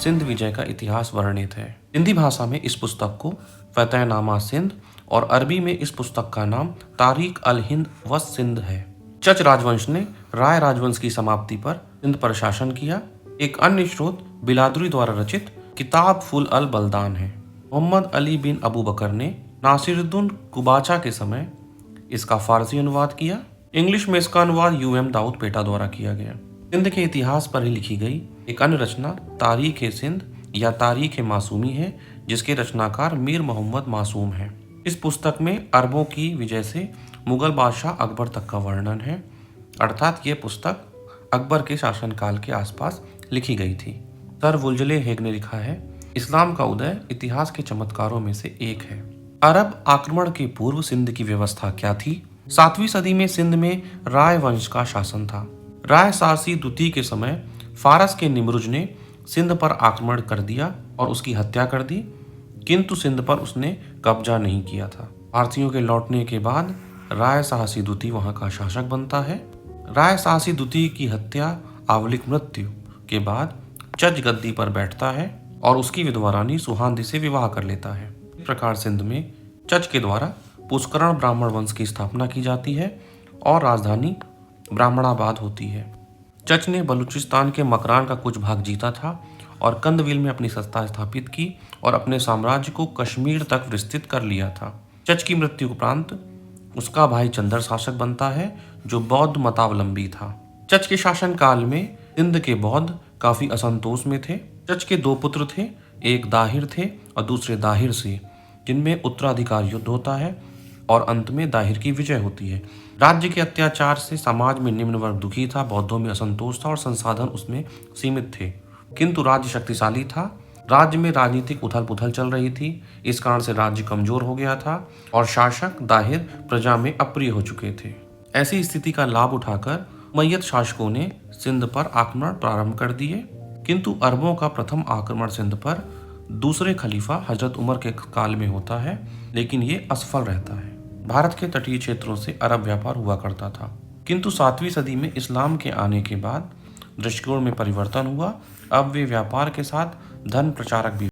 सिंध विजय का इतिहास वर्णित है। सिंधी भाषा में इस पुस्तक को फतेहनामा सिंध और अरबी में इस पुस्तक का नाम तारीख अल हिंद व सिंध है। चच राजवंश ने राय राजवंश की समाप्ति पर सिंध पर शासन किया। एक अन्य स्रोत बिलादुरी द्वारा रचित किताब फुल अल बलदान है। मोहम्मद अली बिन अबू बकर ने नासिरुद्दीन कुबाचा के समय इसका फारसी अनुवाद किया। इंग्लिश में इसका अनुवाद यूएम दाऊद पेटा द्वारा किया गया। सिंध के इतिहास पर ही लिखी गई एक अन्य रचना तारीख ए सिंध या तारीख ए मासूमी है, जिसके रचनाकार मीर मोहम्मद मासूम है। इस पुस्तक में अरबों की विजय से मुगल बादशाह अकबर तक का वर्णन है, अर्थात ये पुस्तक अकबर के शासनकाल के आसपास लिखी गई थी। सर वुल्जले हेग ने लिखा है, इस्लाम का उदय इतिहास के चमत्कारों में से एक है। अरब आक्रमण के पूर्व सिंध की व्यवस्था क्या थी? 7वीं सदी में सिंध में राय वंश का शासन था। राय सासी द्वितीय के समय फारस के निमरुज ने सिंध पर आक्रमण कर दिया और उसकी हत्या कर दी, किंतु सिंध पर उसने कब्जा नहीं किया था। भारतीयों के लौटने के बाद राय साहसी द्वितीय वहां का शासक बनता है। राय साहसी द्वितीय की हत्या आवलिक मृत्यु के बाद चच गद्दी पर बैठता है और उसकी विधवा रानी सुहांदी से विवाह कर लेता है। इस प्रकार सिंध में चच के द्वारा पुष्करण ब्राह्मण वंश की स्थापना की जाती है और राजधानी ब्राह्मणाबाद होती है। चच ने बलूचिस्तान के मकरान का कुछ भाग जीता था और कंदविल में अपनी सत्ता स्थापित की और अपने साम्राज्य को कश्मीर तक विस्तृत कर लिया था। चच की मृत्यु उपरांत उसका भाई चंदर शासक बनता है, जो बौद्ध मतावलंबी था। चच के शासन काल में सिंध के बौद्ध काफी असंतोष में थे। चच के 2 पुत्र थे, एक दाहिर थे और दूसरे दाहिर से, जिनमें उत्तराधिकार युद्ध होता है और अंत में दाहिर की विजय होती है। राज्य के अत्याचार से समाज में निम्न वर्ग दुखी था, बौद्धों में असंतोष था और संसाधन उसमें सीमित थे, किंतु राज्य शक्तिशाली था। राज्य में राजनीतिक उथल पुथल चल रही थी, इस कारण से राज्य कमजोर हो गया था और शासक दाहिर प्रजा में अप्रिय हो चुके थे। ऐसी स्थिति का लाभ उठाकर उमय्यद शासकों ने सिंध पर आक्रमण प्रारंभ कर दिए, किंतु अरबों का प्रथम आक्रमण सिंध पर दूसरे खलीफा हजरत उमर के काल में होता है, लेकिन ये असफल रहता है। भारत के तटीय क्षेत्रों से अरब व्यापार हुआ करता था, किंतु 7वीं सदी में इस्लाम के आने के बाद दृष्टिकोण में परिवर्तन हुआ। अब वे व्यापार के साथ धन प्रचारक भी